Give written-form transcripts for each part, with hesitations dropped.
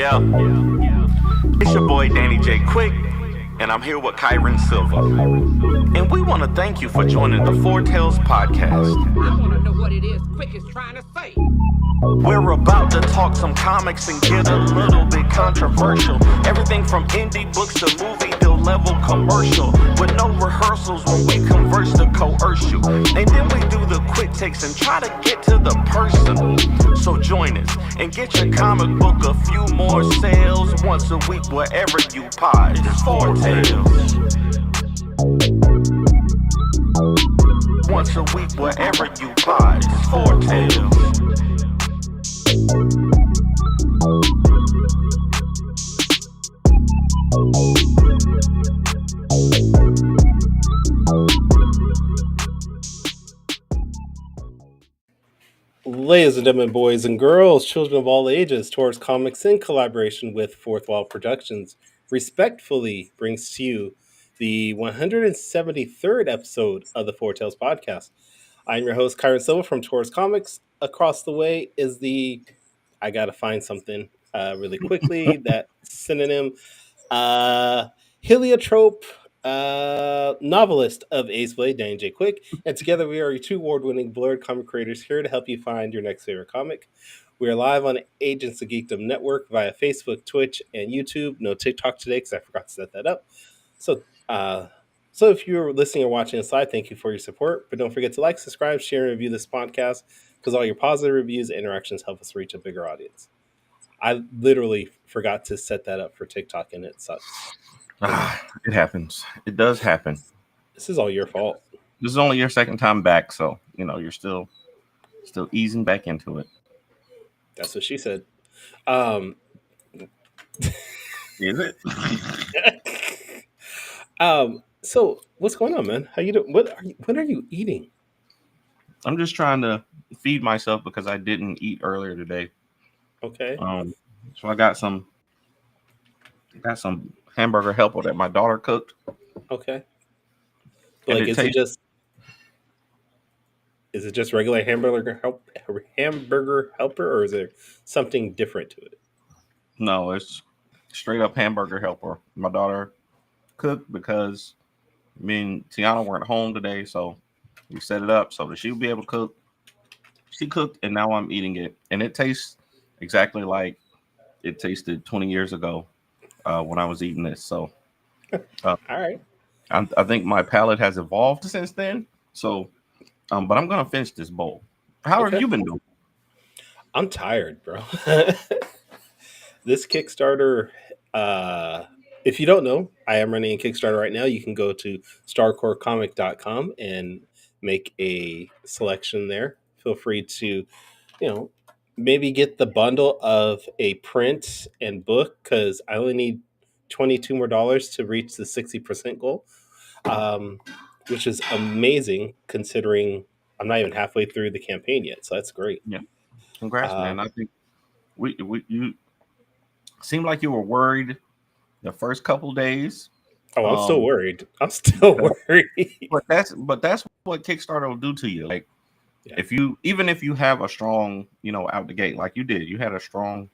Yeah, it's your boy Danny J. Quick, and I'm here with Kyron Silva. And we want to thank you for joining the Foretales podcast. I want to know what it is Quick is trying to say. We're about to talk some comics and get a little bit controversial. Everything from indie books to movie level commercial, with no rehearsals when we converse to coerce you. And then we do the quick takes and try to get to the person. So join us and get your comic book a few more sales once a week wherever you pod. It's Foretales. Once a week wherever you pod. It's Foretales. Ladies and gentlemen, boys and girls, children of all ages, Taurus Comics in collaboration with Fourth Wall Productions respectfully brings to you the 173rd episode of the Foretales podcast. I'm your host, Kyron Silva from Taurus Comics. Across the way is the, I gotta find something really quickly, that synonym, heliotrope novelist of Ace Blade, Dan J. Quick, and together we are your two award-winning blurred comic creators here to help you find your next favorite comic. We are live on Agents of Geekdom Network via Facebook, Twitch, and YouTube. No TikTok today because I forgot to set that up. So if you're listening or watching us live, thank you for your support. But don't forget to like, subscribe, share, and review this podcast because all your positive reviews and interactions help us reach a bigger audience. I literally forgot to set that up for TikTok, and it sucks. It happens. It does happen. This is all your fault. This is only your second time back, so you're still easing back into it. That's what she said. Is it? So what's going on, man? How you doing? What are you eating? I'm just trying to feed myself because I didn't eat earlier today. Okay. So I got some hamburger helper that my daughter cooked. Okay. And Like, is it just regular hamburger helper, or is there something different to it? No, it's straight up hamburger helper. My daughter cooked because me and Tiana weren't home today, so we set it up so that she would be able to cook. She cooked, and now I'm eating it, and it tastes exactly like it tasted 20 years ago when I was eating this. So, all right. I think my palate has evolved since then. So, but I'm gonna finish this bowl. How have you been doing? I'm tired, bro. This Kickstarter, if you don't know, I am running a Kickstarter right now. You can go to starcorecomic.com and make a selection there. Feel free to, maybe get the bundle of a print and book because I only need $22 more to reach the 60% goal, which is amazing considering I'm not even halfway through the campaign yet. So that's great. Yeah, congrats, man. I think you seemed like you were worried the first couple days. Oh, I'm still worried. I'm still worried. But that's what Kickstarter will do to you. Like, if you have a strong, out the gate, like you did, you had a strong,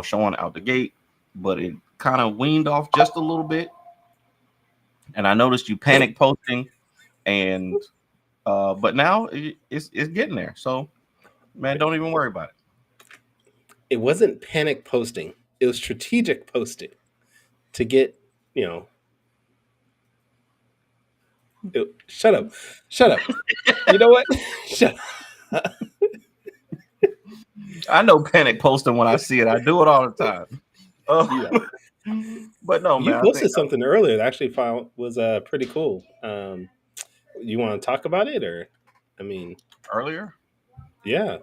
showing out the gate, but it kind of weaned off just a little bit. And I noticed you panic posting, and but now it's getting there. So, man, don't even worry about it. It wasn't panic posting. It was strategic posting to get, Shut up. You know what? Shut up. I know panic posting when I see it. I do it all the time. But no, man. You posted something earlier that I actually found was pretty cool. You want to talk about it, or earlier? Yeah.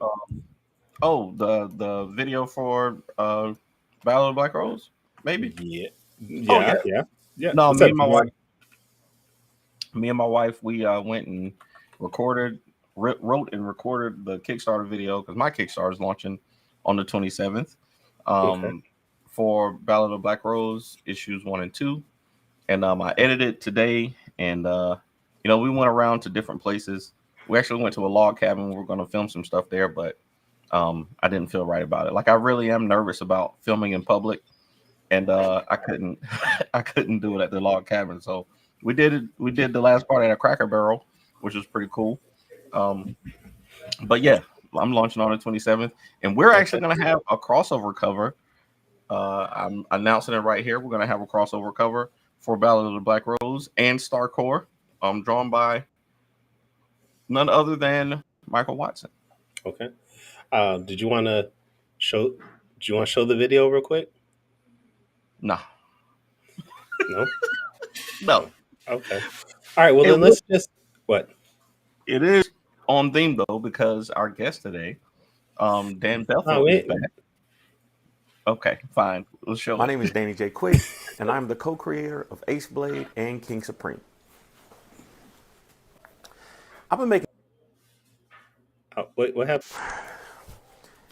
The video for Battle of the Black Rose, maybe. Yeah. No, me and my wife, we went and wrote and recorded the Kickstarter video because my Kickstarter is launching on the 27th for Battle of the Black Rose issues 1 and 2, and I edited today, and we went around to different places. We actually went to a log cabin. We're going to film some stuff there, but I didn't feel right about it. Like I really am nervous about filming in public, and I couldn't I couldn't do it at the log cabin. So we did it. We did the last part at a Cracker Barrel, which was pretty cool. But yeah, I'm launching on the 27th, and we're actually going to have a crossover cover. I'm announcing it right here. We're going to have a crossover cover for Ballad of the Black Rose and Starcore, drawn by none other than Michael Watson. Okay. Did you want to show? Do you want to show the video real quick? Nah. No. No. Okay. All right. Well, then let's just what? It is on theme though because our guest today, Dan Bethel, is back. Okay, fine. Let's show. My name is Danny J. Quick, and I'm the co-creator of Ace Blade and King Supreme. I've been making. What happened?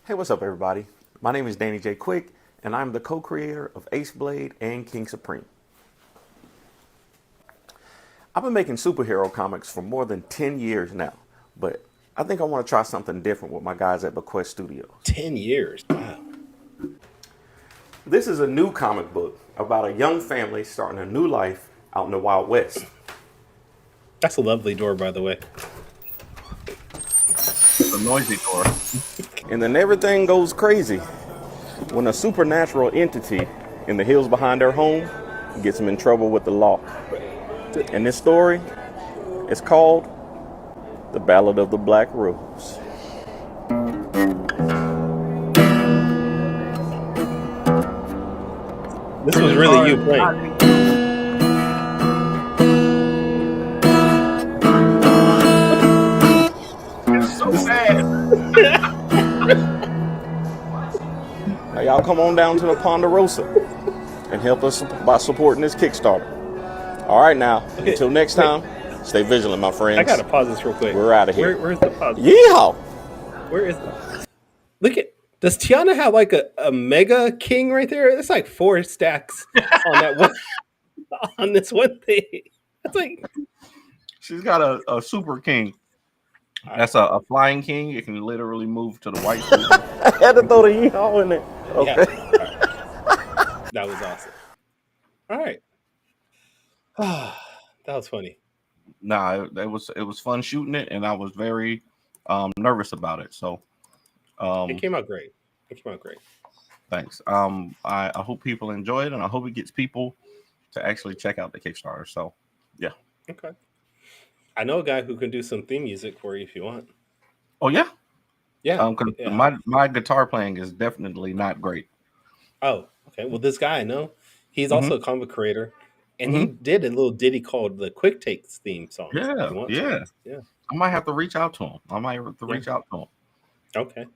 Hey, what's up, everybody? My name is Danny J. Quick, and I'm the co-creator of Ace Blade and King Supreme. I've been making superhero comics for more than 10 years now, but I think I want to try something different with my guys at Bequest Studios. 10 years. Wow. This is a new comic book about a young family starting a new life out in the Wild West. That's a lovely door, by the way. It's a noisy door. And then everything goes crazy when a supernatural entity in the hills behind their home gets them in trouble with the law. And this story is called The Ballad of the Black Rose. This was really you playing. It's so sad. Now y'all come on down to the Ponderosa and help us by supporting this Kickstarter. All right, now, until next time, stay vigilant, my friends. I gotta pause this real quick. We're out of here. Where's the pause? Yeehaw! Where is the... Look at... Does Tiana have like a mega king right there? It's like 4 stacks on that one on this one thing. That's like She's got a super king. That's a flying king. It can literally move to the white. I had to throw the yeehaw in there. Okay. Yeah. That was awesome. All right. That was funny. Nah, it was fun shooting it, and I was very nervous about it. So It came out great. Thanks. I hope people enjoy it, and I hope it gets people to actually check out the Kickstarter. So yeah. Okay. I know a guy who can do some theme music for you if you want. Oh yeah. Yeah. My guitar playing is definitely not great. Oh, okay. Well, this guy I know, he's also a comic creator, and he did a little ditty called the Quick Takes theme song. Yeah. I might have to reach out to him. Okay.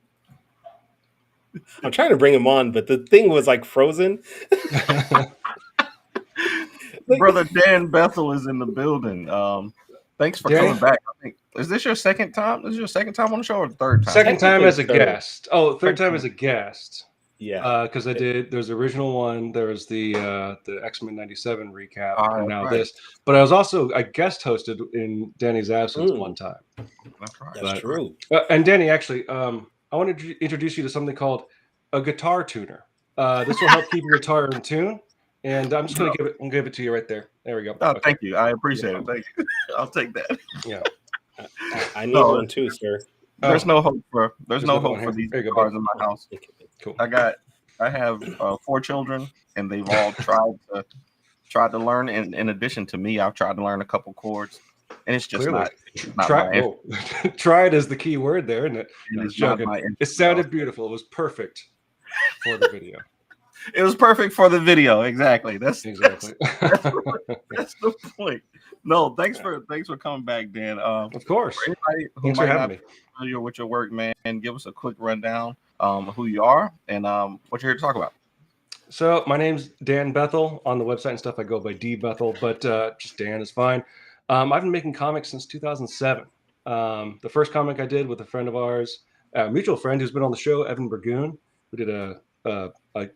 I'm trying to bring him on, but the thing was like frozen. Brother Dan Bethel is in the building. Thanks for coming back. I think is this your second time? This is your second time on the show or the third time? Second time as a guest. Oh, third time as a guest. Yeah. Because there's the original one, there was the X-Men 97 recap, and now this. But I was also I guest hosted in Danny's absence one time. That's right. That's true. And Danny, actually, I wanted to introduce you to something called a guitar tuner. This will help keep your guitar in tune. And I'm just going to give it to you right there. There we go. Oh, okay. Thank you. I appreciate it. Thank you. I'll take that. Yeah. I need one too, sir. There's no hope for these guitars in my house. Cool. I have 4 children, and they've all tried to learn. And in addition to me, I've tried to learn a couple chords, and it's just not tried is the key word there, isn't it? It sounded beautiful. It was perfect for the video. It was perfect for the video. Exactly. That's the point. No, thanks for coming back, Dan. Of course. For anybody who might not be familiar with your work, man, give us a quick rundown of who you are and what you're here to talk about. So my name's Dan Bethel. On the website and stuff, I go by D Bethel, but just Dan is fine. I've been making comics since 2007. The first comic I did with a friend of ours, a mutual friend who's been on the show, Evan Burgoon. We did a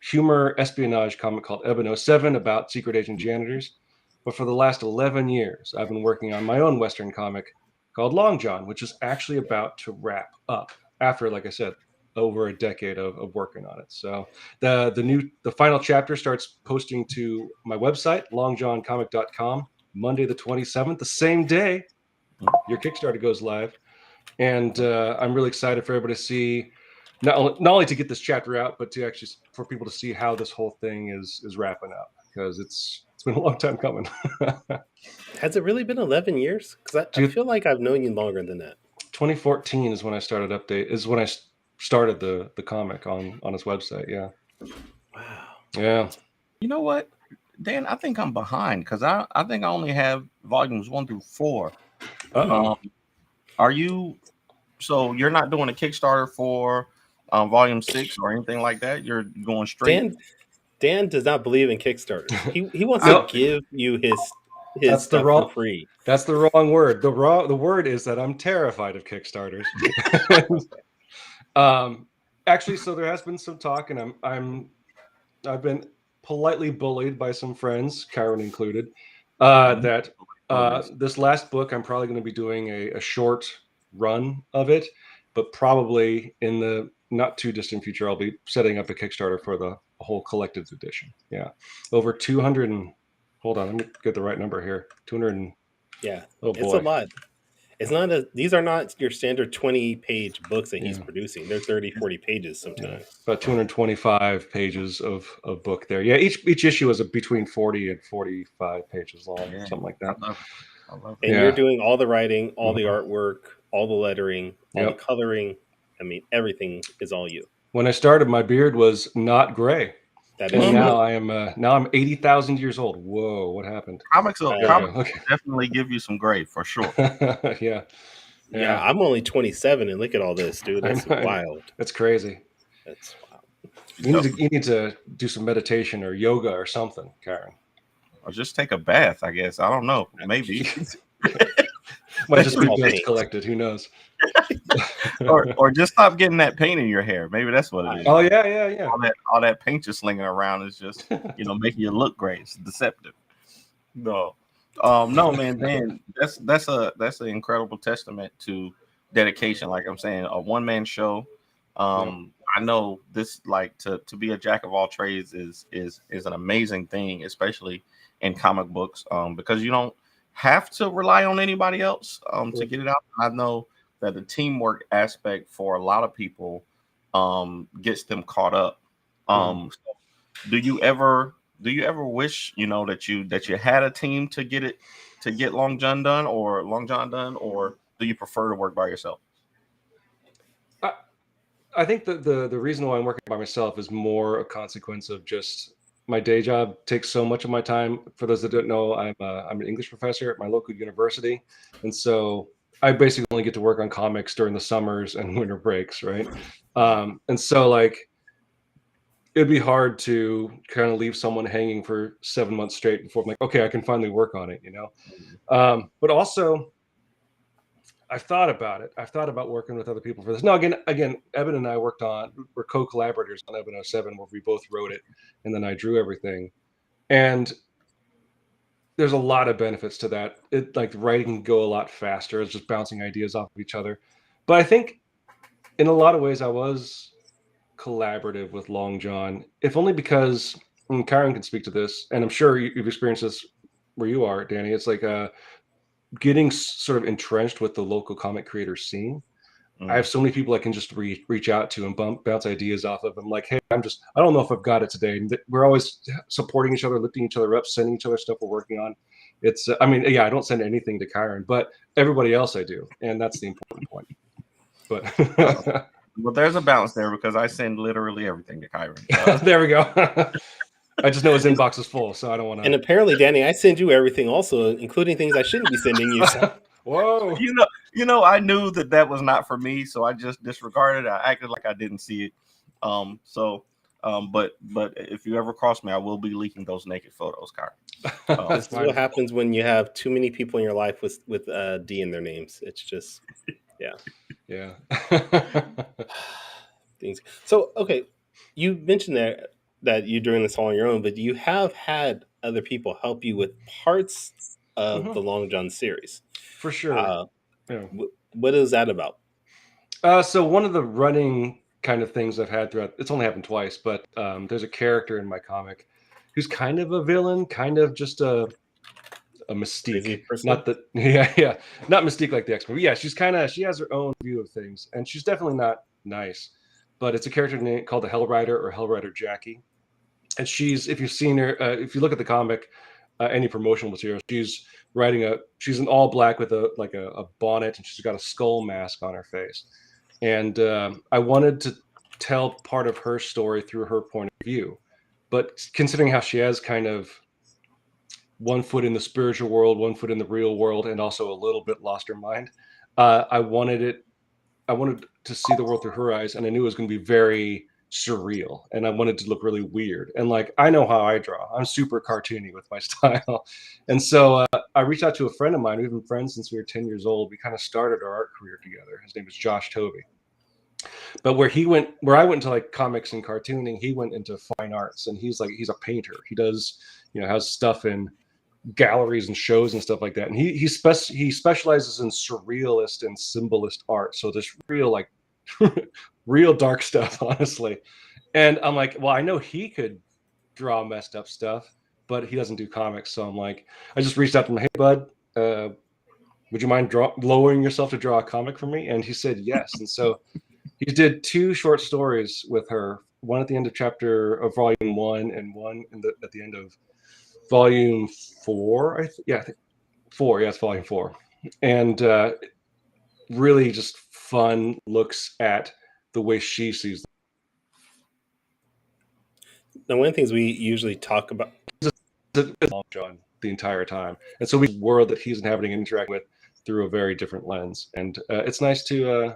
humor espionage comic called Ebon 07 about secret agent janitors. But for the last 11 years, I've been working on my own Western comic called Long John, which is actually about to wrap up after, like I said, over a decade of working on it. So the final chapter starts posting to my website, longjohncomic.com, Monday the 27th, the same day your Kickstarter goes live. And I'm really excited for everybody to see, not only to get this chapter out, but to actually for people to see how this whole thing is wrapping up, because it's been a long time coming. Has it really been 11 years? Because I feel like I've known you longer than that. 2014 is when I started started the comic on his website. Yeah. Wow. Yeah. You know what, Dan? I think I'm behind because I think I only have volumes 1 through 4. Are you? So you're not doing a Kickstarter for volume 6 or anything like that? You're going straight. Dan does not believe in Kickstarters. He wants to give you his stuff for free. That's the wrong word. The word is that I'm terrified of Kickstarters. Actually, so there has been some talk, and I've been politely bullied by some friends, Karen included, that this last book I'm probably going to be doing a short run of it, but probably in the not too distant future I'll be setting up a Kickstarter for the whole collected edition. Yeah, over 200 and hold on, let me get the right number here. 200 and yeah, oh boy, it's a lot. It's not these are not your standard 20-page books that he's producing. They're 30-40 pages sometimes. About 225 pages of book there. Yeah, each issue is between 40 and 45 pages long, something like that. I love it. And you're doing all the writing, all the artwork, all the lettering, all the coloring. I mean, everything is all you. When I started, my beard was not gray. That is now I'm 80,000 years old. Whoa, what happened? Comics definitely give you some gray for sure. Yeah, I'm only 27 and look at all this, dude. That's wild. That's crazy. That's wild. You need to do some meditation or yoga or something, Karen. Or just take a bath, I guess. I don't know. Maybe. Might just be dust collected. Who knows? or just stop getting that paint in your hair. Maybe that's what it is. Oh yeah. All that paint you're slinging around is just making you look great. It's deceptive. No, man, Dan, that's an incredible testament to dedication. Like I'm saying, a one-man show. I know this, like, to be a jack of all trades is an amazing thing, especially in comic books, because you don't have to rely on anybody else to get it out. I know that the teamwork aspect for a lot of people gets them caught up. So do you ever wish that you had a team to get Long John done, or do you prefer to work by yourself? I think the reason why I'm working by myself is more a consequence of just my day job takes so much of my time. For those that don't know, I'm an English professor at my local university, and so I basically only get to work on comics during the summers and winter breaks, right? And so, like, it'd be hard to kind of leave someone hanging for 7 months straight before I'm like, okay, I can finally work on it, But also, I've thought about it. I've thought about working with other people for this. Now, again, Eben and I we're co-collaborators on Eben 07, where we both wrote it, and then I drew everything. And there's a lot of benefits to that. Like, writing can go a lot faster. It's just bouncing ideas off of each other. But I think in a lot of ways I was collaborative with Long John, if only because, and Karen can speak to this, and I'm sure you've experienced this where you are, Danny. It's like getting sort of entrenched with the local comic creator scene. I have so many people I can just reach out to and bounce ideas off of. I'm like, hey, I don't know if I've got it today. And we're always supporting each other, lifting each other up, sending each other stuff we're working on. It's, I don't send anything to Kyron, but everybody else I do. And that's the important point. But well, there's a balance there, because I send literally everything to Kyron. There we go. I just know his inbox is full, so I don't want to. And apparently, Danny, I send you everything also, including things I shouldn't be sending you. So. Whoa. I knew that was not for me, so I just disregarded it. I acted like I didn't see it. But if you ever cross me, I will be leaking those naked photos, Kyron. This is what happens when you have too many people in your life with D in their names. It's just, yeah. Things. So, okay, you mentioned that you're doing this all on your own, but you have had other people help you with parts of the Long John series. For sure. What is that about? So one of the running kind of things I've had throughout. It's only happened twice, but there's a character in my comic who's kind of a villain, kind of just a Mystique. Not that, yeah, not Mystique like the X-Men. Yeah, she has her own view of things, and she's definitely not nice. But it's a character named called the Hell Rider or Hell Rider Jackie, and she's, if you've seen her, if you look at the comic, any promotional material, she's in all black with a bonnet, and she's got a skull mask on her face. And I wanted to tell part of her story through her point of view, but considering how she has kind of one foot in the spiritual world, one foot in the real world, and also a little bit lost her mind, I wanted to see the world through her eyes, and I knew it was going to be very surreal, and I wanted to look really weird. And like, I know how I draw. I'm super cartoony with my style. And so I reached out to a friend of mine. We've been friends since we were 10 years old. We kind of started our art career together. His name is Josh Tovey. But where I went into like comics and cartooning, he went into fine arts, and he's a painter. He does, has stuff in galleries and shows and stuff like that. And he specializes in surrealist and symbolist art. So there's real, like, real dark stuff, honestly. And I'm like, well, I know he could draw messed up stuff, but he doesn't do comics. So I'm like, I just reached out to him, hey bud, would you mind lowering yourself to draw a comic for me? And he said yes. And so he did 2 short stories with her, one at the end of volume 1, and one at the end of volume 4. I think 4. Yeah, it's volume 4. And really just fun looks at the way she sees them. Now, one of the things we usually talk about John the entire time, and so we world that he's inhabiting and interacting with through a very different lens, and it's nice to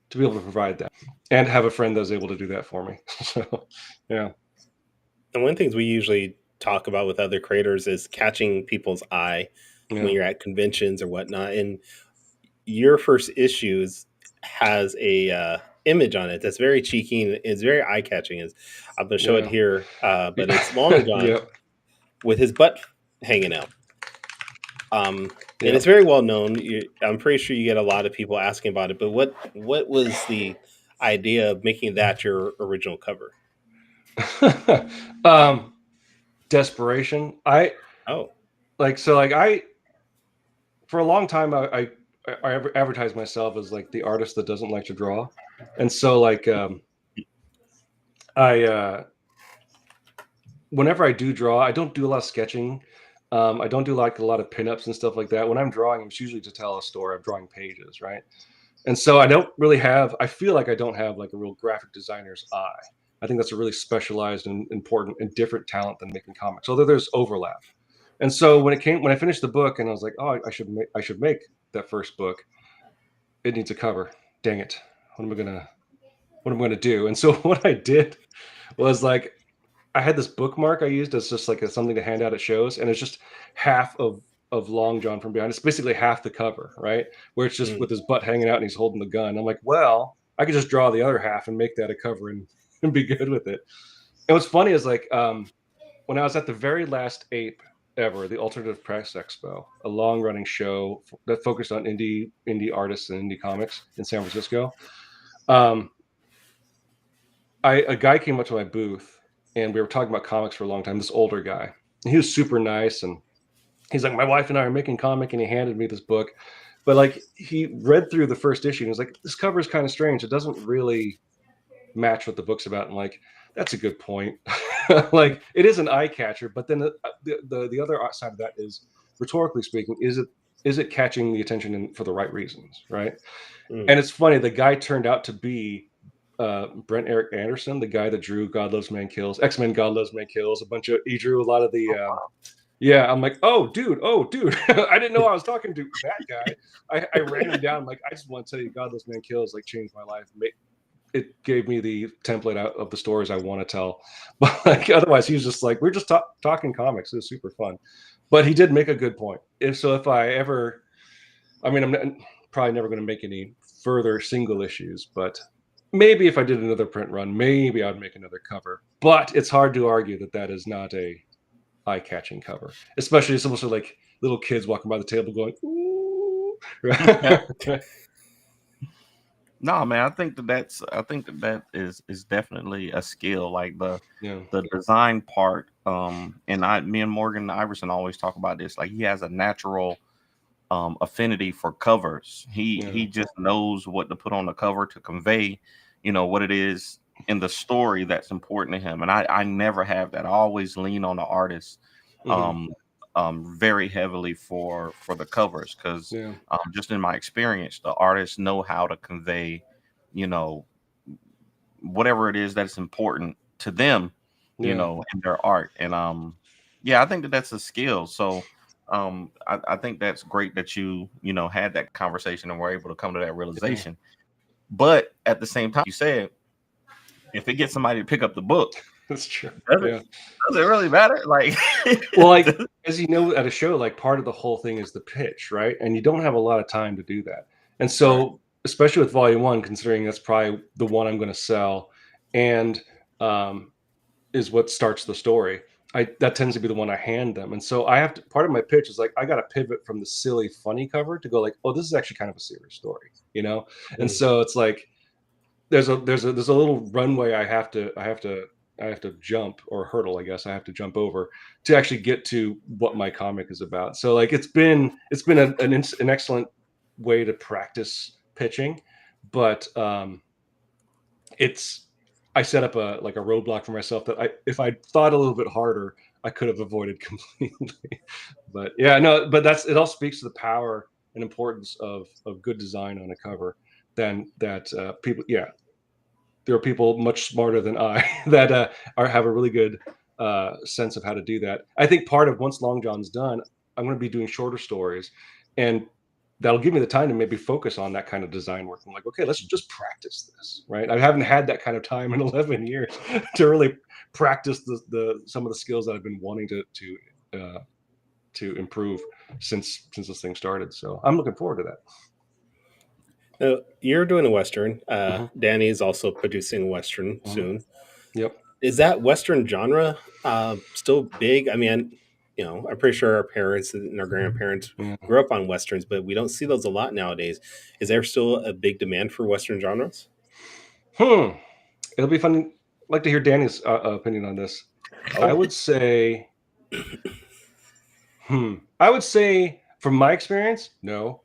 be able to provide that and have a friend that's able to do that for me. So yeah. And one of the things we usually talk about with other creators is catching people's eye when you're at conventions or whatnot. And your first issues has a image on it that's very cheeky and it's very eye-catching. I'm going to show it here, but it's Long John with his butt hanging out. And it's very well known. I'm pretty sure you get a lot of people asking about it. But what was the idea of making that your original cover? Desperation. For a long time I advertised myself as like the artist that doesn't like to draw, and so like whenever I do draw, I don't do a lot of sketching. I don't do like a lot of pinups and stuff like that. When I'm drawing, it's usually to tell a story. I'm drawing pages, right? And so I feel like I don't have like a real graphic designer's eye. I think that's a really specialized and important and different talent than making comics, although there's overlap. And so when I finished the book and I was like, oh, I should make that first book. It needs a cover. Dang it. What am I gonna do? And so what I did was like, I had this bookmark I used as just like something to hand out at shows, and it's just half of Long John from behind. It's basically half the cover, right? Where it's just with his butt hanging out and he's holding the gun. I'm like, well, I could just draw the other half and make that a cover and be good with it. And what's funny is like when I was at the very last APE ever, the Alternative Press Expo, a long-running show that focused on indie artists and indie comics in San Francisco, a guy came up to my booth and we were talking about comics for a long time. This older guy, he was super nice, and he's like, my wife and I are making comic, and he handed me this book. But like, he read through the first issue and he was like, this cover is kind of strange. It doesn't really match what the book's about. And like, that's a good point. Like, it is an eye catcher, but then the other side of that is, rhetorically speaking, is it catching the attention for the right reasons, right? And it's funny, the guy turned out to be Brent Eric Anderson, the guy that drew God Loves Man Kills, X-Men God Loves Man Kills, he drew a lot of the I'm like, oh dude I didn't know I was talking to that guy. I ran him down. I'm like, I just want to tell you, God Loves Man Kills like changed my life. It gave me the template out of the stories I want to tell. But like, otherwise he was just like, we're just talking comics. It was super fun. But he did make a good point. I'm probably never going to make any further single issues, but maybe if I did another print run, maybe I'd make another cover. But it's hard to argue that is not a eye-catching cover, especially it's almost like little kids walking by the table going, ooh. No, man, I think that is definitely a skill. Like the design part. And me and Morgan Iverson always talk about this. Like he has a natural affinity for covers. He just knows what to put on the cover to convey, what it is in the story that's important to him. And I never have that. I always lean on the artist very heavily for the covers, because just in my experience, the artists know how to convey, whatever it is that's important to them, in their art. And I think that's a skill. So I think that's great that you had that conversation and were able to come to that realization. But at the same time, you said if it gets somebody to pick up the book, that's true. Does it really matter? Like, well, like as you know, at a show, like part of the whole thing is the pitch, right? And you don't have a lot of time to do that. And so, especially with Volume 1, considering that's probably the one I'm going to sell, and is what starts the story. That tends to be the one I hand them. And so I have to, part of my pitch is like, I got to pivot from the silly, funny cover to go like, oh, this is actually kind of a serious story, And so it's like, there's a little runway I have to jump, or hurdle, I guess I have to jump over to actually get to what my comic is about. So like, it's been an excellent way to practice pitching, but I set up a roadblock for myself that if I thought a little bit harder, I could have avoided completely. But it all speaks to the power and importance of good design on a cover. People, there are people much smarter than I that have a really good sense of how to do that. I think part of, once Long John's done, I'm going to be doing shorter stories, and that'll give me the time to maybe focus on that kind of design work. I'm like, okay, let's just practice this, right? I haven't had that kind of time in 11 years to really practice some of the skills that I've been wanting to improve since this thing started. So I'm looking forward to that. You're doing a Western. Danny is also producing a Western soon. Yep. Is that Western genre still big? I mean, I'm pretty sure our parents and our grandparents grew up on Westerns, but we don't see those a lot nowadays. Is there still a big demand for Western genres? It'll be fun. I'd like to hear Danny's opinion on this. I would say, from my experience, no.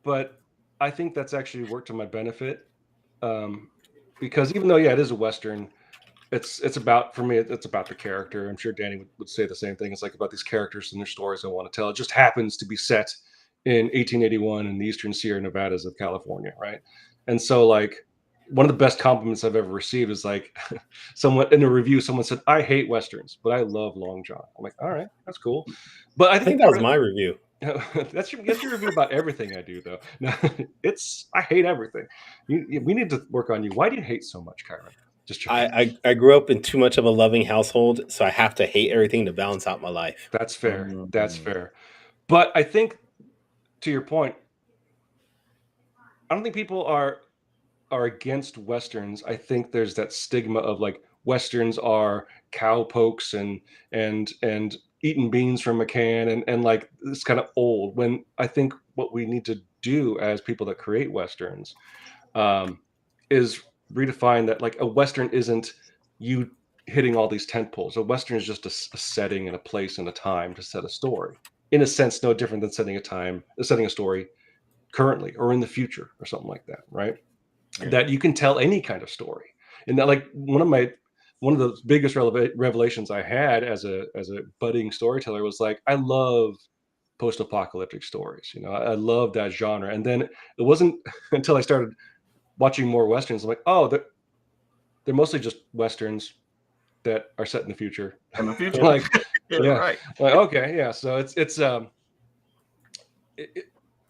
But I think that's actually worked to my benefit, because even though it is a Western, it's about, for me, it's about the character. I'm sure Danny would say the same thing. It's like about these characters and their stories I want to tell. It just happens to be set in 1881 in the Eastern Sierra Nevadas of California, right? And so like, one of the best compliments I've ever received is like, someone in a review, someone said, I hate Westerns, but I love Long John. I'm like, all right, that's cool. But I think that was my review. That's your review about everything I do, though. No, I hate everything. We need to work on you. Why do you hate so much, Kyron? I grew up in too much of a loving household, so I have to hate everything to balance out my life. That's fair. That's fair. But I think, to your point, I don't think people are against Westerns. I think there's that stigma of like, Westerns are cowpokes and eating beans from a can and like, it's kind of old, when I think what we need to do as people that create Westerns is redefine that, like, a Western isn't you hitting all these tent poles. A Western is just a setting and a place and a time to set a story. In a sense, no different than setting a story currently or in the future or something like that, right? Yeah. That you can tell any kind of story. And that, like, one of the biggest revelations I had as a budding storyteller was like, I love post-apocalyptic stories. I love that genre. And then it wasn't until I started watching more Westerns, I'm like, oh, they're mostly just Westerns that are set in the future. In the future. Like, yeah, right. Like, okay, yeah. So it's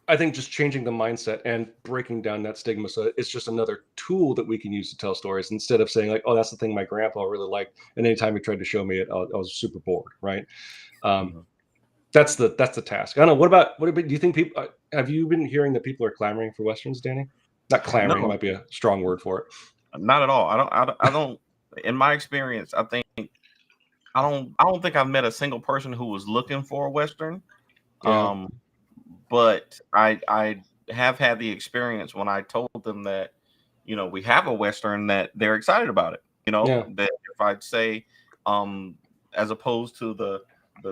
I think just changing the mindset and breaking down that stigma. So it's just another tool that we can use to tell stories, instead of saying like, oh, that's the thing my grandpa really liked, and anytime he tried to show me it, I was super bored, right? That's the task. I don't know. What about do you think people have you been hearing that people are clamoring for Westerns, Danny? Not clamoring, might be a strong word for it. Not at all. I don't in my experience, I don't think I've met a single person who was looking for a Western. Yeah. But I have had the experience when I told them that, you know, we have a Western, that they're excited about it. You know, Yeah. that if I'd say, as opposed to the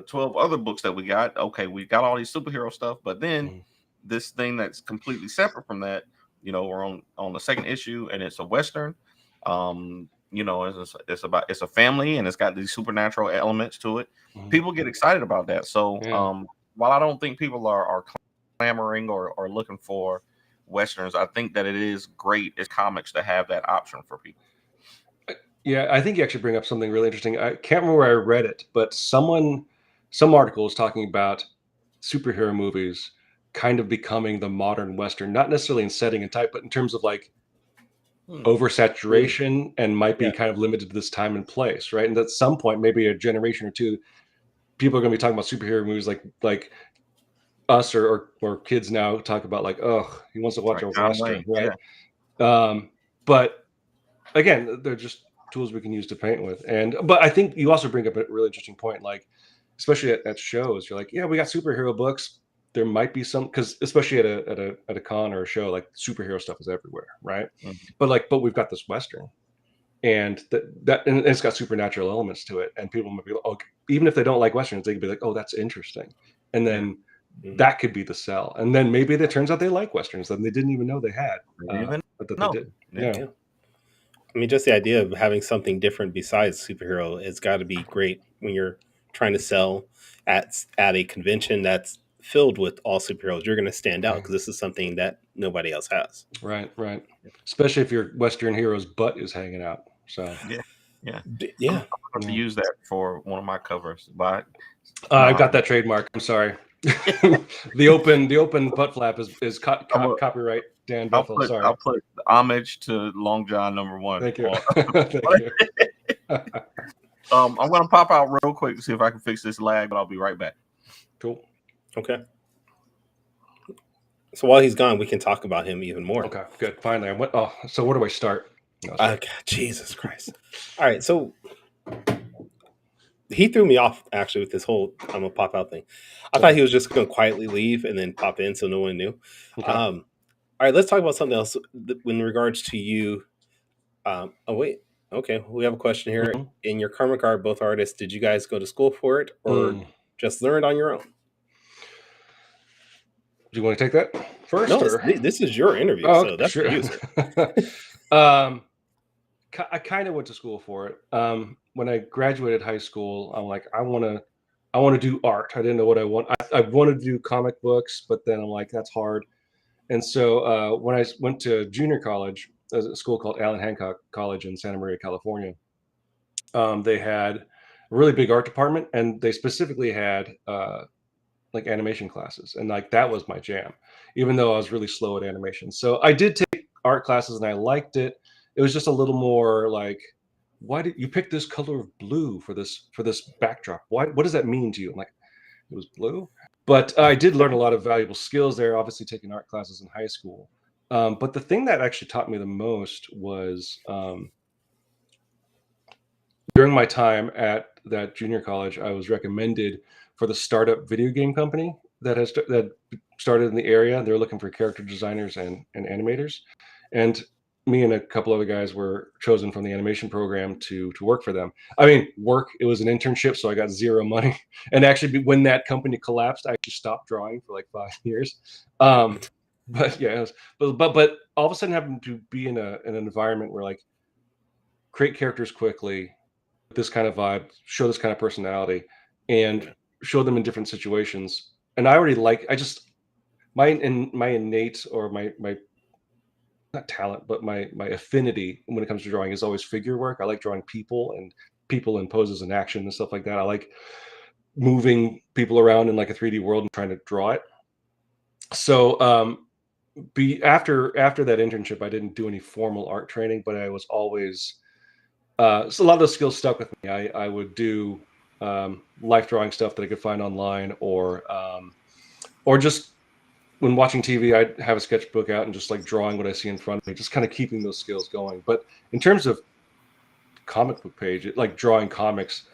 12 other books that we got, okay, we got all these superhero stuff, but then this thing that's completely separate from that, you know, we're on the second issue and it's a Western. You know, it's a family and it's got these supernatural elements to it. People get excited about that. So while I don't think people are clamoring or looking for Westerns, I think that it is great as comics to have that option for people. Yeah, I think you actually bring up something really interesting. I can't remember where I read it, but some article was talking about superhero movies kind of becoming the modern Western, not necessarily in setting and type, but in terms of like oversaturation, and might be kind of limited to this time and place, right? And at some point, maybe a generation or two, people are going to be talking about superhero movies like us or kids now talk about like, oh, he wants to watch a Western, right? But again, they're just tools we can use to paint with. But I think you also bring up a really interesting point, like especially at shows, you're like, yeah, we got superhero books. There might be some, because especially at a con or a show, like superhero stuff is everywhere, right? But we've got this Western, and and it's got supernatural elements to it, and people might be like, okay, even if they don't like Westerns, they could be like, oh, that's interesting, and then that could be the sell, and then maybe it turns out they like Westerns that they didn't even know they had, but that they did. Yeah. I mean, just the idea of having something different besides superhero has got to be great when you're trying to sell at a convention that's filled with all superheroes. You're going to stand out because this is something that nobody else has. Right. Especially if your Western hero's butt is hanging out. So yeah. I'm going to use that for one of my covers, but I've got that trademark. I'm sorry. the open butt flap is copyright Dan Bethel. I'll put homage to Long John #1. Thank you. Thank you. I'm going to pop out real quick to see if I can fix this lag, but I'll be right back. Cool. Okay. So while he's gone, we can talk about him even more. Okay, good. Finally, so where do I start? Jesus Christ! All right, so he threw me off actually with this whole I'm gonna pop out thing. I thought he was just gonna quietly leave and then pop in so no one knew. Okay. All right, let's talk about something else in regards to you. Okay, we have a question here. In your comic art, both artists, did you guys go to school for it or just learned on your own? Do you want to take that first? No, this is your interview, so that's sure. for you. I kind of went to school for it. When I graduated high school, I'm like, I want to do art. I didn't know what I want. I wanted to do comic books, but then I'm like, that's hard. And so when I went to junior college, there's a school called Allen Hancock College in Santa Maria, California. They had a really big art department, and they specifically had like animation classes, and like that was my jam, even though I was really slow at animation. So I did take art classes and I liked it. It was just a little more like, why did you pick this color of blue for this backdrop? What does that mean to you? I'm like, it was blue. But I did learn a lot of valuable skills there, obviously taking art classes in high school. But the thing that actually taught me the most was during my time at that junior college, I was recommended for the startup video game company that started in the area. They're looking for character designers and animators. And me and a couple other guys were chosen from the animation program to work for them. I mean, it was an internship, so I got zero money. And actually, when that company collapsed, I actually stopped drawing for like 5 years. But yeah, but all of a sudden having to be in an environment where like create characters quickly, this kind of vibe, show this kind of personality, and show them in different situations. And I already my innate or my not talent, but my affinity when it comes to drawing is always figure work. I like drawing people in poses and action and stuff like that. I like moving people around in like a 3D world and trying to draw it. So after that internship, I didn't do any formal art training, but I was always so a lot of those skills stuck with me. I would do life drawing stuff that I could find online, or just when watching TV, I'd have a sketchbook out and just like drawing what I see in front of me, just kind of keeping those skills going. But in terms of comic book page, like drawing comics,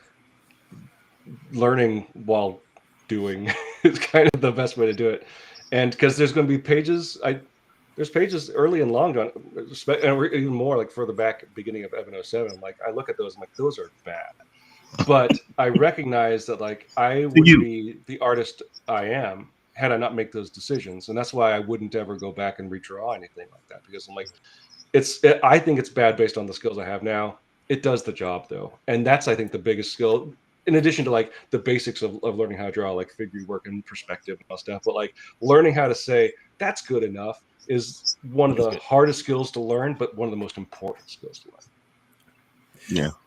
learning while doing is kind of the best way to do it. And because there's going to be pages, there's pages early and long, John, and even more like further back, beginning of Evan 07. Like I look at those, I'm like, those are bad. But I recognize that like I wouldn't be the artist I am had I not make those decisions, and that's why I wouldn't ever go back and redraw anything like that, because I'm like, I think it's bad based on the skills I have now. It does the job though, and that's I think the biggest skill, in addition to like the basics of learning how to draw, like figure work and perspective and all stuff. But like learning how to say that's good enough is one of the hardest skills to learn, but one of the most important skills to learn.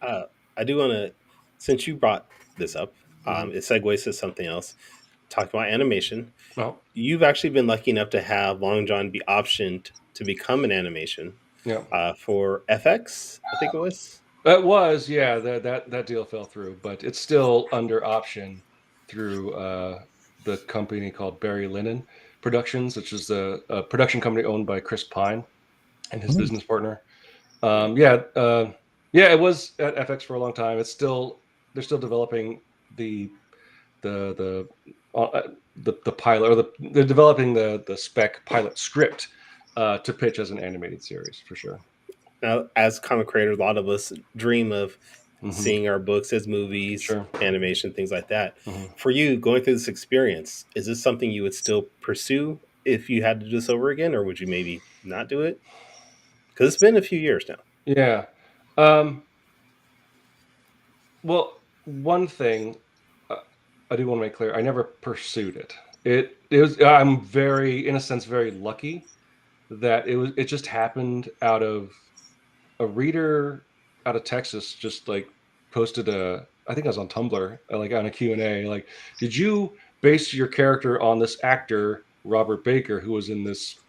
Yeah. I do want to, since you brought this up, it segues to something else. Talk about animation. Well, You've actually been lucky enough to have Long John be optioned to become an animation. Yeah. For FX, I think it was. It was, yeah. That deal fell through, but it's still under option through the company called Barry Linen Productions, which is a production company owned by Chris Pine and his business partner. It was at FX for a long time. They're still developing the pilot, or they're developing the spec pilot script to pitch as an animated series for sure. Now, as comic creators, a lot of us dream of seeing our books as movies, animation, things like that. For you, going through this experience, is this something you would still pursue if you had to do this over again, or would you maybe not do it? Because it's been a few years now. Yeah. Well, one thing I do want to make clear: I never pursued it. It was. I'm very, in a sense, very lucky that it just happened out of a reader out of Texas just like posted I think I was on Tumblr, like on a Q&A, like, did you base your character on this actor Robert Baker who was in this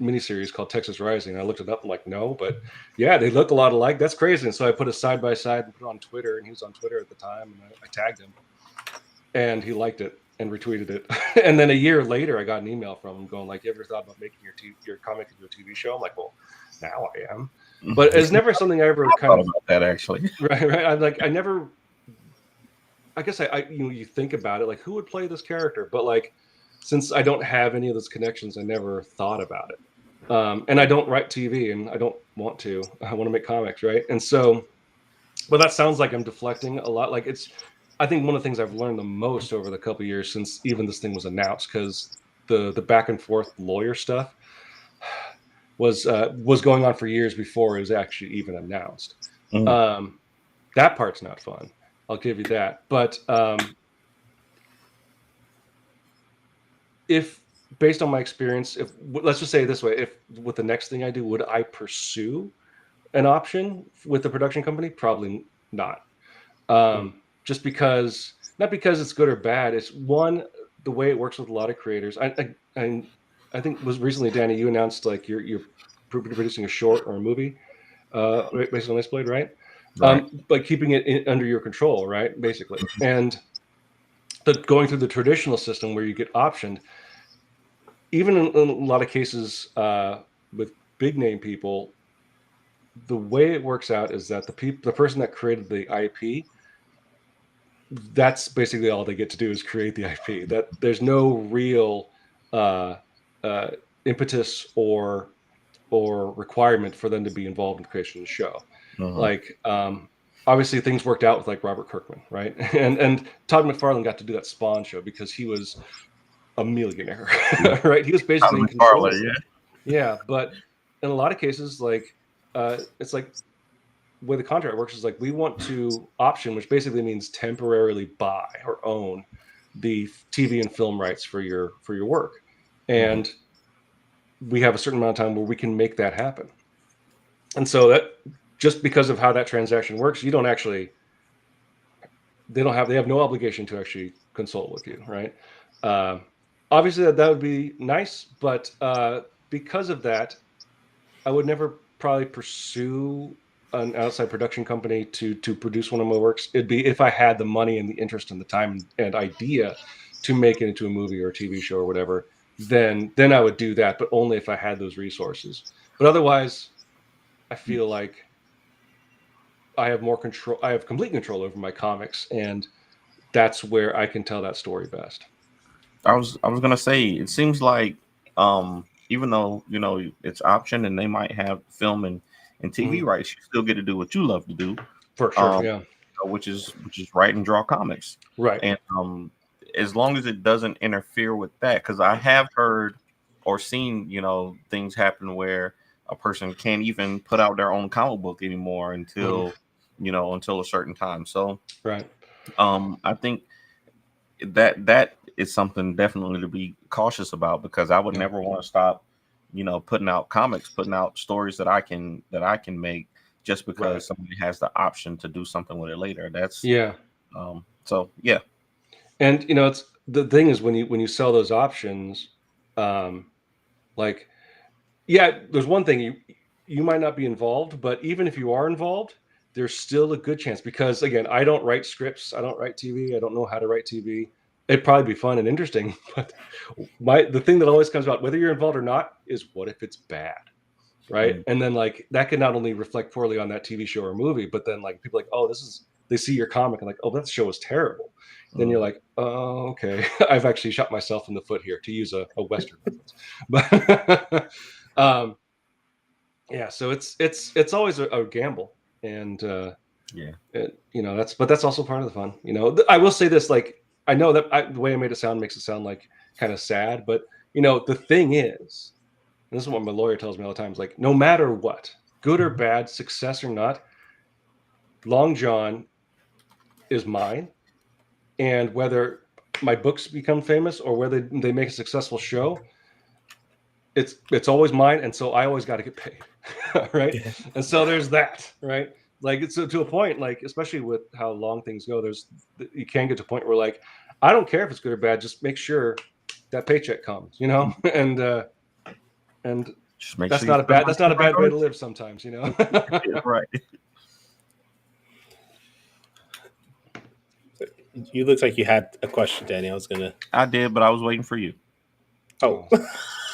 miniseries called Texas Rising? And I looked it up, I'm like, no, but yeah, they look a lot alike. That's crazy. And so I put a side by side and put it on Twitter, and he was on Twitter at the time, and I tagged him, and he liked it and retweeted it. And then a year later, I got an email from him going like, you ever thought about making your comic into a TV show? I'm like, well, now I am. But it's never something I ever kind of about that actually. Right. I'm like, I guess you think about it, like who would play this character? But like, since I don't have any of those connections, I never thought about it. And I don't write TV, and I don't want to. I want to make comics, right? And so, but that sounds like I'm deflecting a lot. Like I think one of the things I've learned the most over the couple of years since even this thing was announced, because the back and forth lawyer stuff was going on for years before it was actually even announced. That part's not fun, I'll give you that. But if based on my experience, let's just say it this way, if with the next thing I do, would I pursue an option with the production company? Probably not. Just because, not because it's good or bad. It's one, the way it works with a lot of creators. I think it was recently, Danny, you announced like you're producing a short or a movie based on Iceblade, right? But keeping it under your control, right? Basically. And going through the traditional system where you get optioned, even in a lot of cases with big name people, the way it works out is that the person that created the IP, that's basically all they get to do is create the IP. That there's no real impetus or requirement for them to be involved in the creation of the show. Like obviously things worked out with like Robert Kirkman, right? And Todd McFarlane got to do that Spawn show because he was a millionaire, right? He was basically in control. Yeah, but in a lot of cases, like it's like the way the contract works is like we want to option, which basically means temporarily buy or own the TV and film rights for your work, and we have a certain amount of time where we can make that happen. And so that just because of how that transaction works, they have no obligation to actually consult with you, right? Obviously that would be nice, but because of that, I would never probably pursue an outside production company to produce one of my works. It'd be if I had the money and the interest and the time and idea to make it into a movie or a TV show or whatever, then I would do that, but only if I had those resources. But otherwise, I feel like I have more control. I have complete control over my comics, and that's where I can tell that story best. I was gonna say it seems like even though it's option and they might have film and TV rights, you still get to do what you love to do. For sure, yeah. Which is write and draw comics. Right. And as long as it doesn't interfere with that, because I have heard or seen, things happen where a person can't even put out their own comic book anymore until until a certain time. So right. I think that is something definitely to be cautious about, because I would never want to stop, putting out comics, putting out stories that I can make just because somebody has the option to do something with it later. That's so yeah. And it's the thing is when you sell those options, like, yeah, there's one thing you might not be involved, but even if you are involved, there's still a good chance, because again, I don't write scripts, I don't write TV, I don't know how to write TV. It'd probably be fun and interesting, but the thing that always comes about, whether you're involved or not, is what if it's bad, right? And then like that can not only reflect poorly on that TV show or movie, but then like people like, oh, they see your comic and like, oh, that show was terrible. Then you're like, oh, okay, I've actually shot myself in the foot here, to use a Western reference. But yeah, so it's always a gamble, and that's also part of the fun. I will say this, like, I know that the way I made it sound makes it sound like kind of sad, but the thing is, and this is what my lawyer tells me all the time, is like, no matter what, good or bad, success or not, Long John is mine. And whether my books become famous or whether they make a successful show, it's always mine, and so I always got to get paid, right? Yeah. And so there's that, right? Like, it's to a point, like, especially with how long things go, you can get to a point where, like, I don't care if it's good or bad, just make sure that paycheck comes, and that's not a bad way to live sometimes, Right. You look like you had a question, Danny. I did, but I was waiting for you. Oh.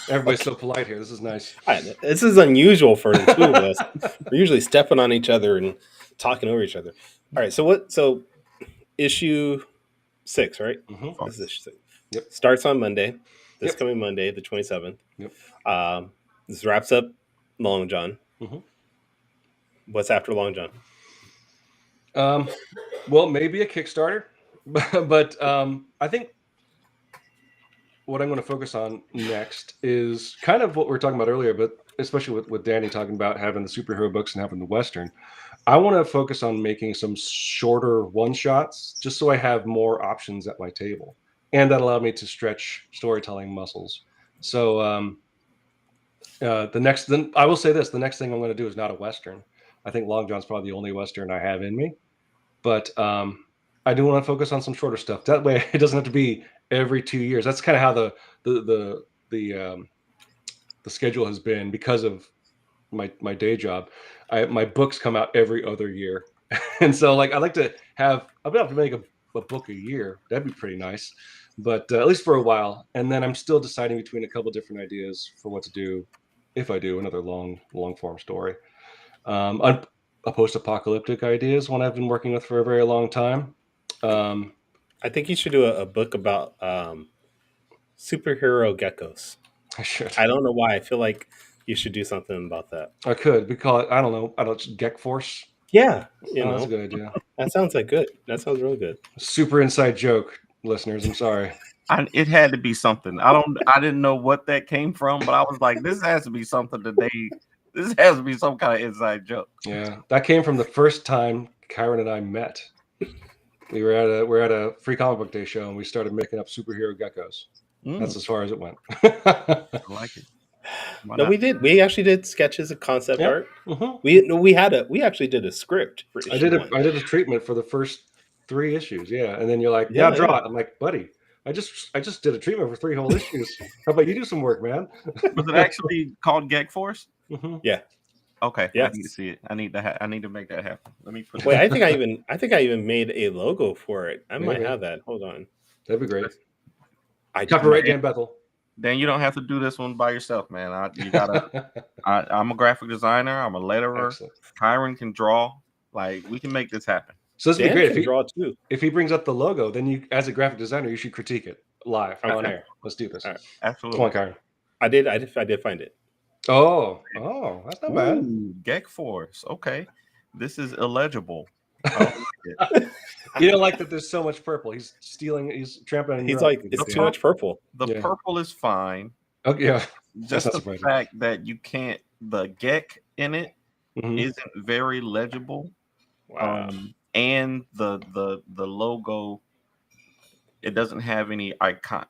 Everybody's so polite here. This is nice. This is unusual for the two of us. We're usually stepping on each other and talking over each other. All right. So issue 6, right? Mm-hmm. This is issue 6. Yep. Starts on Monday. This coming Monday, the 27th. Yep. This wraps up Long John. Mm-hmm. What's after Long John? Well, maybe a Kickstarter, but I think what I'm going to focus on next is kind of what we were talking about earlier, but especially with Danny talking about having the superhero books and having the Western. I want to focus on making some shorter one-shots, just so I have more options at my table, and that allowed me to stretch storytelling muscles. So I will say this: the next thing I'm going to do is not a Western. I think Long John's probably the only Western I have in me, but I do want to focus on some shorter stuff. That way, it doesn't have to be every 2 years. That's kind of how the schedule has been because of my day job. My books come out every other year, and so like I'd like to have. I'll be able to make a book a year. That'd be pretty nice, but at least for a while. And then I'm still deciding between a couple different ideas for what to do if I do another long form story. A post-apocalyptic idea is one I've been working with for a very long time. I think you should do a book about superhero geckos. I should. I don't know why. I feel like you should do something about that. I could. We call it, I don't know, Geck Force. Yeah. That's a good idea. That sounds like good. That sounds really good. Super inside joke, listeners. I'm sorry. It had to be something. I didn't know what that came from, but I was like, this has to be something this has to be some kind of inside joke. Yeah. That came from the first time Kyron and I met. We were at a free comic book day show, and we started making up superhero geckos. That's as far as it went. I like it. No, we did. We actually did sketches of concept art. Mm-hmm. We actually did a script for issue 1. I did a treatment for the first 3 issues. Yeah, and then you're like, yeah, draw it. I'm like, buddy, I just did a treatment for 3 whole issues. How about you do some work, man? Was it actually called Geck Force? Mm-hmm. Yeah. Okay. Yeah. I need to see it. I need to make that happen. Let me put. Wait, I think I even made a logo for it. I might have that. Hold on. That'd be great. Copyright Dan Bethel. Dan, you don't have to do this one by yourself, man. I'm a graphic designer. I'm a letterer. Excellent. Kyron can draw. Like, we can make this happen. So this would be great. If he brings up the logo, then you, as a graphic designer, you should critique it. live Okay. on air. Let's do this. All right. Absolutely. Come on, Kyron. I did find it. Oh, that's not bad. Ooh, Gek Force. Okay. This is illegible. I don't like it. You don't like that there's so much purple. He's stealing, he's trampling on your He's rug. like, it's too much purple. The Yeah. purple is fine. Okay, yeah. Just not the surprising. fact that you can't, the Gek in it Mhm. isn't very legible. Wow. And the logo, it doesn't have any icon.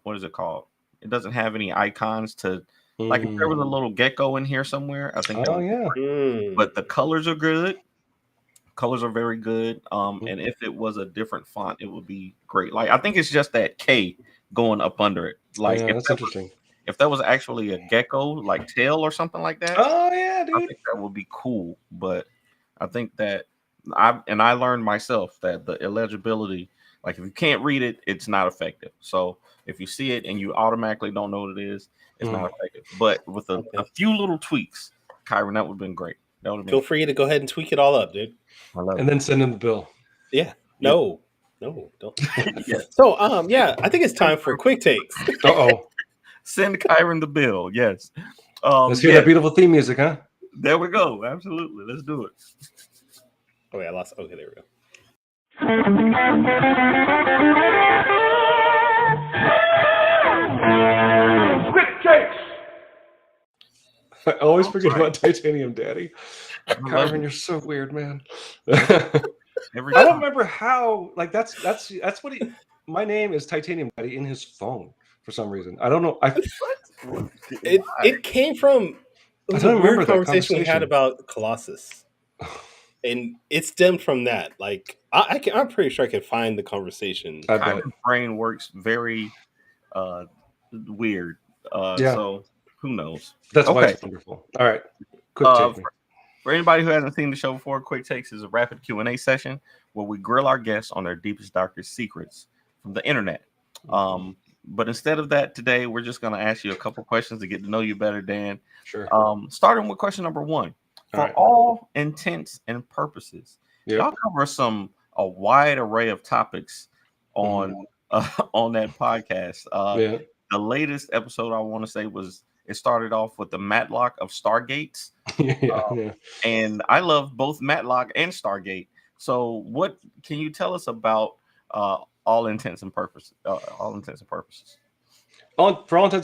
What is it called? It doesn't have any icons to, like, if there was a little gecko in here somewhere, I think that Oh would be yeah. Mm. but the colors are good. Colors are very good. And if it was a different font, it would be great. Like, I think it's just that K going up under it. Like, Yeah, that's interesting. if that was actually a gecko, like tail or something like that, Oh yeah, I dude. think that would be cool. But I think that I learned myself that the illegibility, like, if you can't read it, it's not effective. So if you see it and you automatically don't know what it is, it's not effective. But with a few little tweaks, Kyron, that would have been great. That would have been. Feel free to go ahead and tweak it all up, dude. I love And it. then send him the bill. Yeah. No, don't. So, yeah, I think it's time for quick takes. Uh-oh. Send Kyron the bill. Yes. Let's hear that beautiful theme music, huh? There we go. Absolutely. Let's do it. Oh, wait, I lost. Okay, there we go. I always forget about Titanium Daddy. Kyron, you're so weird, man. I don't remember how. Like, that's what he. My name is Titanium Daddy in his phone for some reason. I don't know. It came from. It was I a don't weird remember that conversation we had conversation. about Colossus, and it stemmed from that. Like, I'm pretty sure I can find the conversation. I bet. Kyron's brain works very weird. Yeah. So who knows? That's why Okay. it's wonderful. All right. Quick take me. For anybody who hasn't seen the show before, Quick Takes is a rapid Q&A session where we grill our guests on their deepest, darkest secrets from the internet. But instead of that, today we're just going to ask you a couple questions to get to know you better, Dan. Sure. Starting with question number one. For right. all intents and purposes, Yep. y'all cover a wide array of topics on that podcast. Yeah. The latest episode, I want to say, it started off with the Matlock of Stargates. Yeah. And I love both Matlock and Stargate. So what can you tell us about all intents and purposes? For all intents and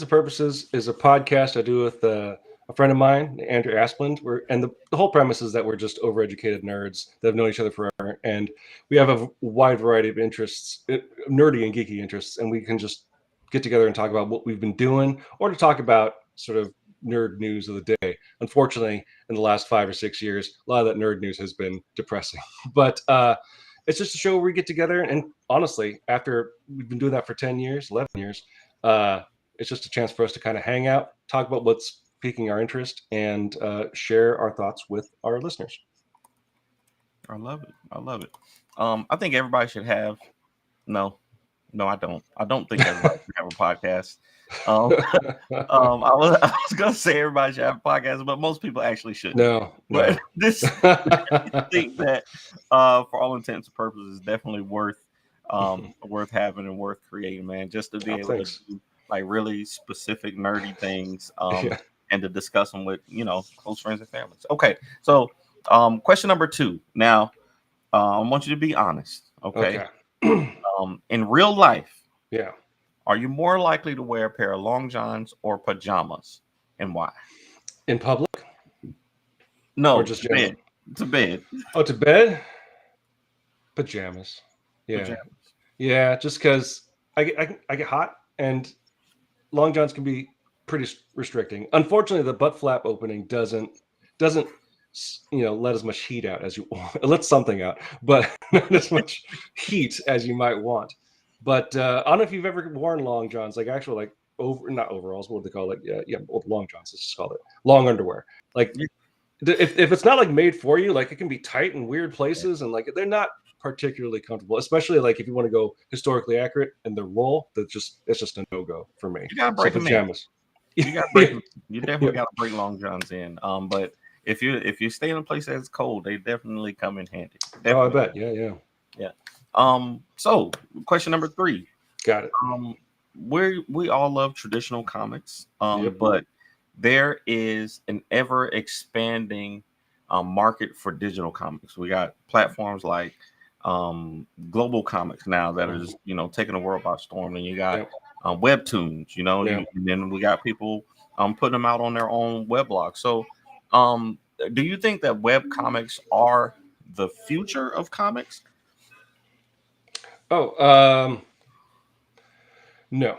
purposes is a podcast I do with a friend of mine, Andrew Asplund. The whole premise is that we're just overeducated nerds that have known each other forever, and we have a wide variety of interests, nerdy and geeky interests, and we can just get together and talk about what we've been doing, or to talk about sort of nerd news of the day. Unfortunately, in the last 5 or 6 years, a lot of that nerd news has been depressing. But it's just a show where we get together, and honestly, after we've been doing that for 10 years, 11 years, it's just a chance for us to kind of hang out, talk about what's piquing our interest, and share our thoughts with our listeners. I love it. I think everybody should have. No, I don't. I don't think everybody should have a podcast. I was gonna say everybody should have a podcast, but most people actually shouldn't. No. But I think that for all intents and purposes, is definitely worth having and worth creating, man. Just to be able to do like really specific nerdy things, and to discuss them with close friends and families. Okay, so question number 2. Now, I want you to be honest. Okay. In real life, are you more likely to wear a pair of long johns or pajamas, and why? In public? No, or just to bed. To bed. Oh, to bed? Pajamas. Yeah. Pajamas. Yeah, just because I get hot, and long johns can be pretty restricting. Unfortunately, the butt flap opening doesn't let as much heat out as you want. It lets something out, but not as much heat as you might want. But I don't know if you've ever worn long johns, like actual not overalls, what do they call it? Yeah, long johns. Let's just call it long underwear. Like if it's not like made for you, like it can be tight in weird places, and like they're not particularly comfortable, especially like if you want to go historically accurate in the roll. It's just a no-go for me. You gotta break them pajamas. You gotta break them. You definitely gotta break long johns in. But if you stay in a place that's cold, they definitely come in handy. Definitely. Oh, I bet. Yeah. So question number 3. Got it. we all love traditional comics, Yep. but there is an ever expanding market for digital comics. We got platforms like global comics now that is taking the world by storm, and you got Yep. webtoons, Yep. and then we got people putting them out on their own weblog. So do you think that web comics are the future of comics? Oh, no.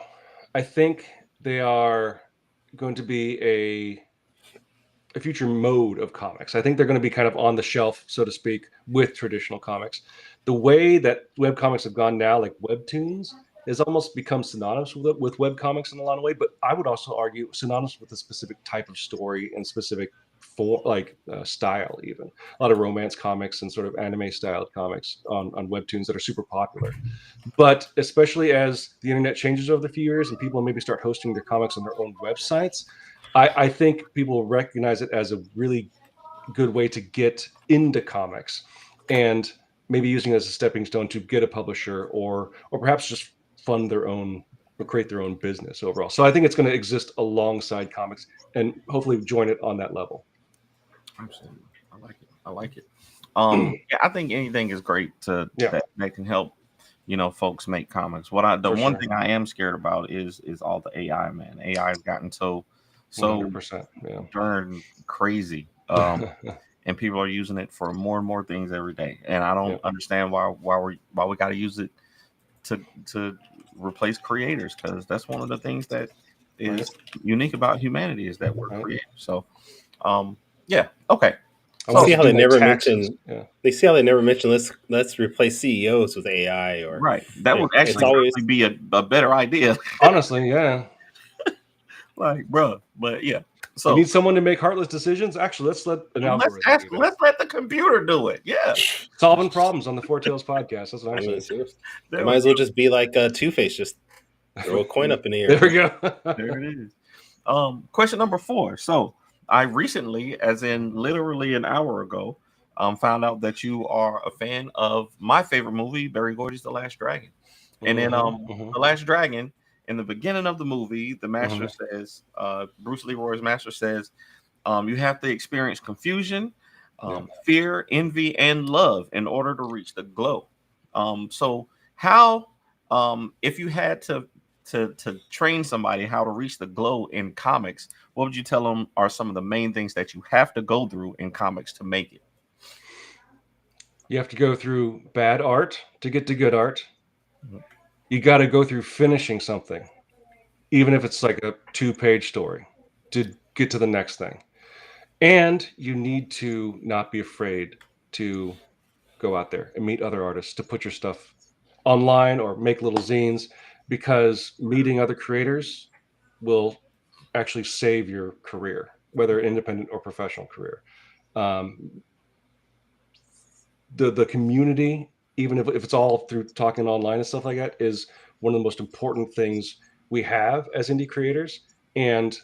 I think they are going to be a future mode of comics. I think they're going to be kind of on the shelf, so to speak, with traditional comics. The way that web comics have gone now, like webtoons, has almost become synonymous with web comics in a lot of ways. But I would also argue synonymous with a specific type of story and specific style. Even a lot of romance comics and sort of anime styled comics on webtoons that are super popular. But especially as the internet changes over the few years and people maybe start hosting their comics on their own websites, I think people will recognize it as a really good way to get into comics, and maybe using it as a stepping stone to get a publisher, or perhaps just fund their own or create their own business overall. So I think it's going to exist alongside comics and hopefully join it on that level. Absolutely, I like it. Yeah, I think anything is great that can help folks make comics. The one thing I am scared about is all the AI, man. AI has gotten so 100%, darn crazy, and people are using it for more and more things every day, and I don't understand why we got to use it to replace creators, because that's one of the things that is unique about humanity, is that we're creators. So okay. So see how they never mention. They see how they never mention let's replace CEOs with AI, or that would actually be a better idea. Honestly, yeah. Like, bro, but yeah. So you need someone to make heartless decisions. Actually, let's let an algorithm do that. Let's let the computer do it. Yeah, solving problems on the Four Tails podcast. That's what I say. It might as well just be like Two-Face, just throw a coin up in the air. There we go. There it is. Question number 4. So I recently, as in literally an hour ago, found out that you are a fan of my favorite movie, Very Gorgeous, The Last Dragon. And in The Last Dragon, in the beginning of the movie, the master says, Bruce Leroy's master says, you have to experience confusion, fear, envy, and love in order to reach the glow. So how, if you had to train somebody how to reach the glow in comics, what would you tell them are some of the main things that you have to go through in comics to make it? You have to go through bad art to get to good art. You got to go through finishing something, even if it's like a 2-page story, to get to the next thing. And you need to not be afraid to go out there and meet other artists, to put your stuff online or make little zines, because meeting other creators will actually save your career, whether independent or professional career. The community, even if it's all through talking online and stuff like that, is one of the most important things we have as indie creators. And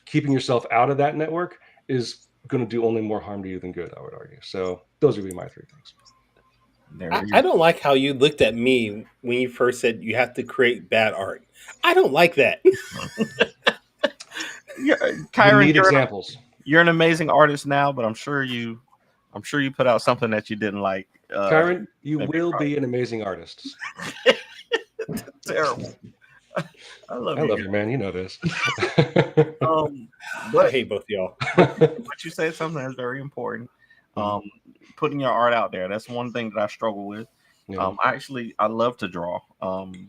keeping yourself out of that network is going to do only more harm to you than good, I would argue. So those would be my 3 things. I don't like how you looked at me when you first said you have to create bad art. I don't like that. Kyron, you need examples. You're an amazing artist now, but I'm sure you put out something that you didn't like. Kyron, you will be an amazing artist. Terrible. I love you, man. You know this. But I hate both of y'all. But you said something that's very important. Putting your art out there. That's one thing that I struggle with. Yeah. I love to draw,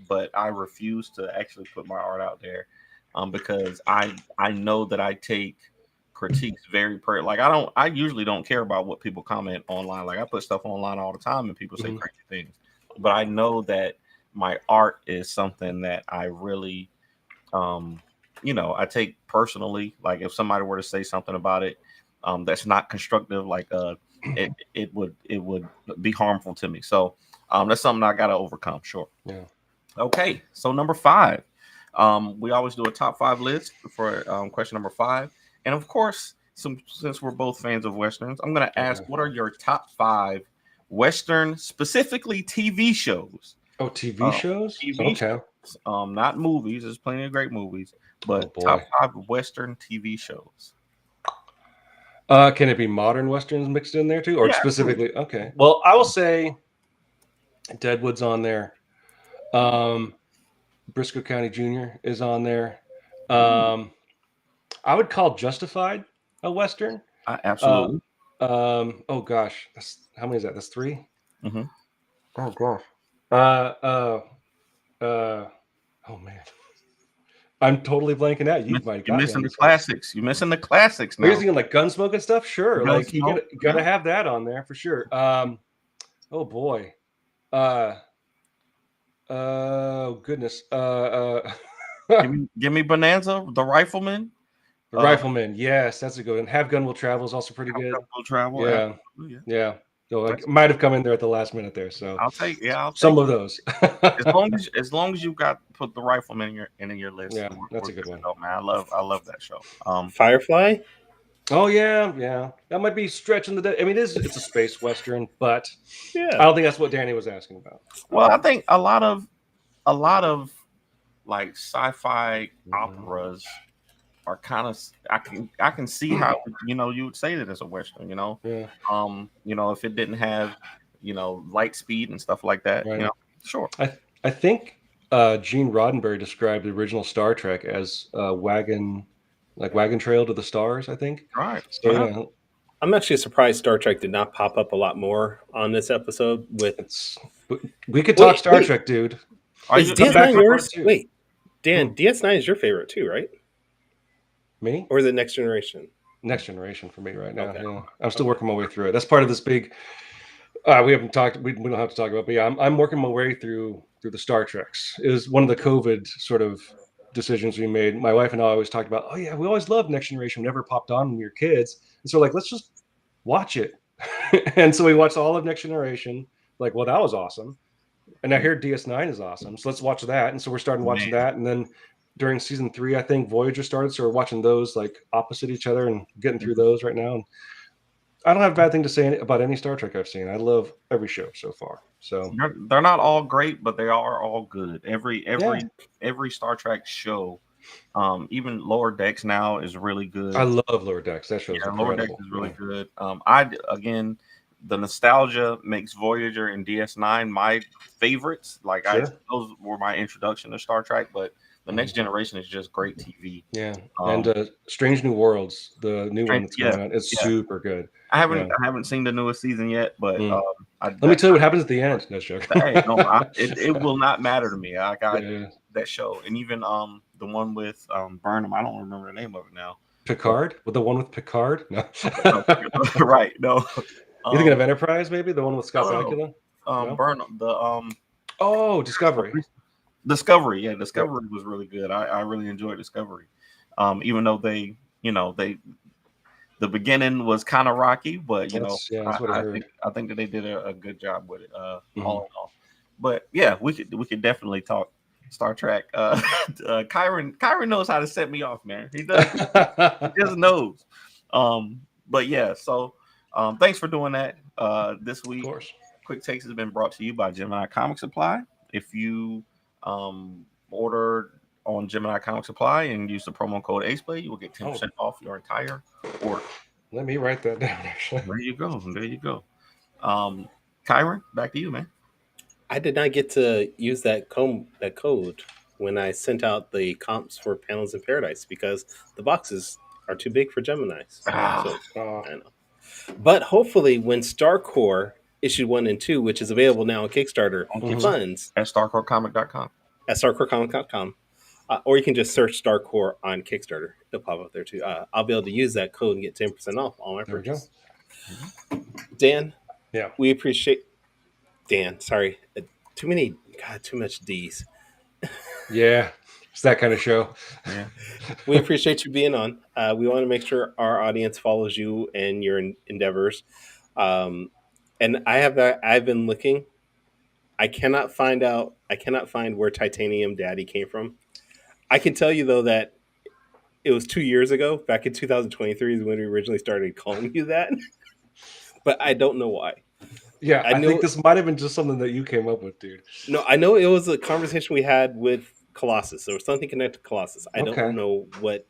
but I refuse to actually put my art out there because I know that I take critiques very I usually don't care about what people comment online. Like, I put stuff online all the time and people say crazy things, but I know that my art is something that I really I take personally. Like, if somebody were to say something about it that's not constructive, like it would be harmful to me. So that's something I got to overcome. Sure. Yeah. Okay. So number 5, we always do a top 5 list for question number 5. And of course, since we're both fans of Westerns, I'm going to ask, what are your top 5 Western, specifically TV shows? Oh, TV shows? TV shows not movies. There's plenty of great movies, but boy. top 5 Western TV shows. Can it be modern Westerns mixed in there too, or Yeah, specifically? Okay. Well, I will say Deadwood's on there. Briscoe County Jr. is on there. I would call Justified a Western. Absolutely. Oh gosh, how many is that? That's 3. Mm-hmm. Oh gosh. Oh man, I'm totally blanking out. You're missing the classics. You're missing the classics now. Are you thinking like Gunsmoke and stuff? Sure, Gunsmoke, like you gotta have that on there for sure. Oh boy. Oh goodness. Give me Bonanza, the Rifleman. The Rifleman, yes, that's a good one. Have Gun Will Travel is also pretty good. Will Travel, yeah. So I might have come in there at the last minute there. So I'll take some of those. as long as you got put the Rifleman in your list. Yeah, that's a good one. Oh, man, I love that show. Firefly. Oh yeah. That might be stretching the. I mean, it's a space western, but yeah, I don't think that's what Danny was asking about. Well, I think a lot of like sci-fi operas are kind of. I can see how you would say that it's a western. Yeah. If it didn't have light speed and stuff like that. Right. Sure. I think Gene Roddenberry described the original Star Trek as wagon trail to the stars, I think. Right. So, yeah. I'm actually surprised Star Trek did not pop up a lot more on this episode. We could talk Star Trek, dude. Is DS9 yours? Wait, Dan, DS9 is your favorite too, right? Me? Or is it Next Generation? Next Generation for me right now. Okay. Yeah. I'm still working my way through it. That's part of this big. We haven't talked. We don't have to talk about. But yeah, I'm working my way through the Star Treks. It was one of the COVID sort of decisions we made. My wife and I always talked about. Oh yeah, we always loved Next Generation. We never popped on when we were kids, and so let's just watch it. And so we watched all of Next Generation. Like, well, that was awesome. And I hear DS9 is awesome, so let's watch that. And so we're starting watching that, and then during season 3, I think Voyager started, so we're watching those like opposite each other and getting through those right now. And I don't have a bad thing to say about any Star Trek I've seen. I love every show so far. So they're not all great, but they are all good. Every Star Trek show, even Lower Decks now is really good. I love Lower Decks. That show's incredible. Lower Decks is really good. The nostalgia makes Voyager and DS9 my favorites. Like those were my introduction to Star Trek, but the Next Generation is just great TV. Yeah, and Strange New Worlds, the new one that's coming out, it's super good. I haven't seen the newest season yet, but let me tell you what happens at the end. No joke. It will not matter to me. I got that show, and even the one with Burnham. I don't remember the name of it now. Picard? With the one with Picard? No. Right. No. You thinking of Enterprise? Maybe the one with Scott Bakula? Burnham. Discovery. Discovery, yeah, Discovery was really good. I really enjoyed Discovery, even though the beginning was kind of rocky, but I think that they did a good job with it, all in all. But yeah, we could definitely talk Star Trek. Kyron knows how to set me off, man. He does. He just knows. But yeah, so thanks for doing that this week. Of course. Quick Takes has been brought to you by Gemini Comic Supply. If you order on Gemini Comic Supply and use the promo code AcePlay, you will get 10% off your entire order. Let me write that down, actually. There you go. Kyron, back to you, man. I did not get to use that code when I sent out the comps for Panels in Paradise because the boxes are too big for Gemini. I know. But hopefully when StarCore issue 1 and 2, which is available now on Kickstarter, funds at StarCoreComic.com. At StarCoreComic.com. Or you can just search StarCore on Kickstarter. It'll pop up there too. I'll be able to use that code and get 10% off all my purchases. Dan, we appreciate Dan. Sorry, too much D's. Yeah, it's that kind of show. Yeah, we appreciate you being on. We want to make sure our audience follows you and your endeavors. And I've been looking. I cannot find where Titanium Daddy came from. I can tell you though that it was 2 years ago, back in 2023 is when we originally started calling you that. But I don't know why. Yeah, I think this might have been just something that you came up with, dude. No, I know it was a conversation we had with Colossus. There was something connected to Colossus. I don't know what.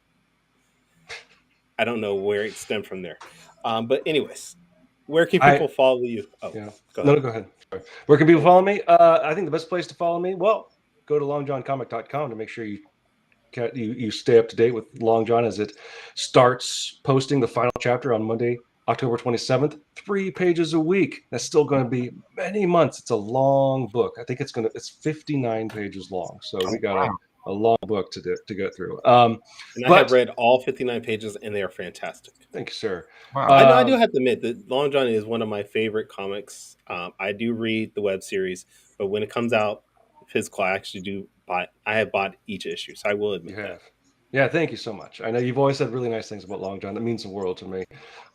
I don't know where it stemmed from there. But anyways, where can people follow you? Oh, yeah. Go ahead. Sorry. Where can people follow me? I think the best place to follow me, well, go to longjohncomic.com to make sure you stay up to date with Long John as it starts posting the final chapter on Monday, October 27th, 3 pages a week. That's still going to be many months. It's a long book. I think it's 59 pages long. So we got a long book to go through. And I have read all 59 pages, and they are fantastic. Thank you, sir. Wow. I do have to admit that Long John is one of my favorite comics. I do read the web series, but when it comes out physical, I actually do buy. I have bought each issue, so I will admit that. Yeah, thank you so much. I know you've always said really nice things about Long John. That means the world to me.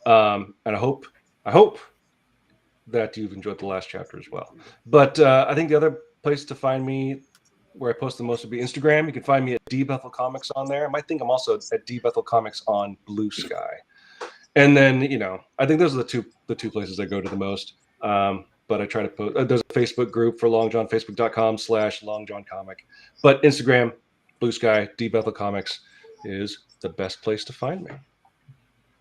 And I hope that you've enjoyed the last chapter as well. But I think the other place to find me, where I post the most, would be Instagram. You can find me at D Bethel Comics on there. I might think I'm also at D Bethel Comics on Blue Sky. And then, I think those are the two places I go to the most. But I try to post. There's a Facebook group for Long John, facebook.com/LongJohnComic. But Instagram, Blue Sky, D Bethel Comics is the best place to find me.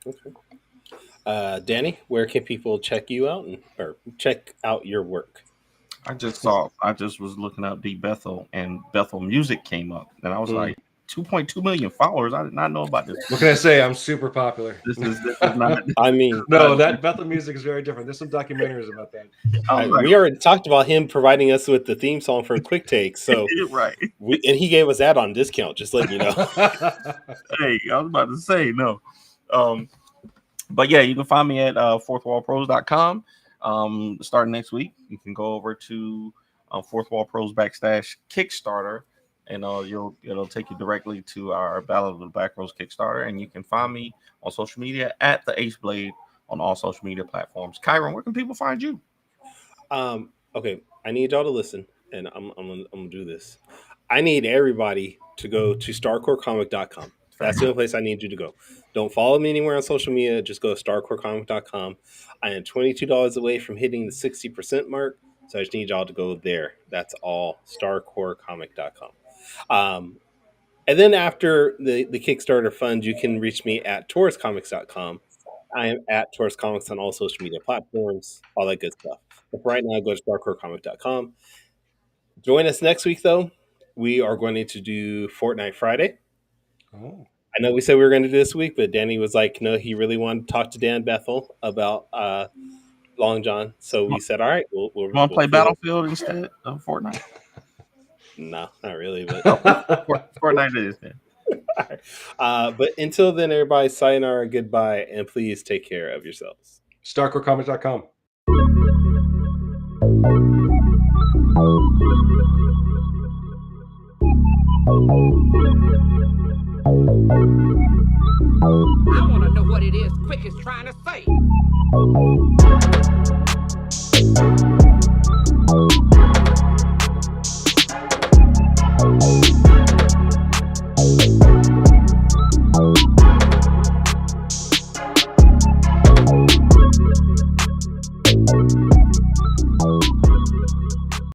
Okay. Danny, where can people check you out or check out your work? I just was looking up D Bethel, and Bethel Music came up, and I was like, 2.2 million followers. I did not know about this. What can I say? I'm super popular. This is not. I mean, no, that Bethel Music is very different. There's some documentaries about that. We already talked about him providing us with the theme song for Quick Take, so right. And he gave us that on discount. Just letting you know. Hey, I was about to say no. But yeah, you can find me at fourthwallpros.com. Starting next week, you can go over to Fourth Wall Pros /Kickstarter, and it'll take you directly to our Ballad of the Black Rose Kickstarter, and you can find me on social media at the Ace Blade on all social media platforms. Kyron, where can people find you? Okay, I need y'all to listen, and I'm gonna do this. I need everybody to go to starcorecomic.com. That's the only place I need you to go. Don't follow me anywhere on social media. Just go to starcorecomic.com. I am $22 away from hitting the 60% mark, so I just need y'all to go there. That's all, starcorecomic.com. And then after the Kickstarter fund, you can reach me at tauruscomics.com. I am at Taurus Comics on all social media platforms, all that good stuff. But for right now, go to starcorecomic.com. Join us next week, though. We are going to do Fortnite Friday. Oh. I know we said we were going to do this week, but Danny was like, no, he really wanted to talk to Dan Bethel about Long John. So we said, all right, we'll want to play Battlefield instead of Fortnite? No, not really, but Fortnite it is then. But until then, everybody, sayonara, goodbye, and please take care of yourselves. StarCoreComics.com. I want to know what it is Quick is trying to say.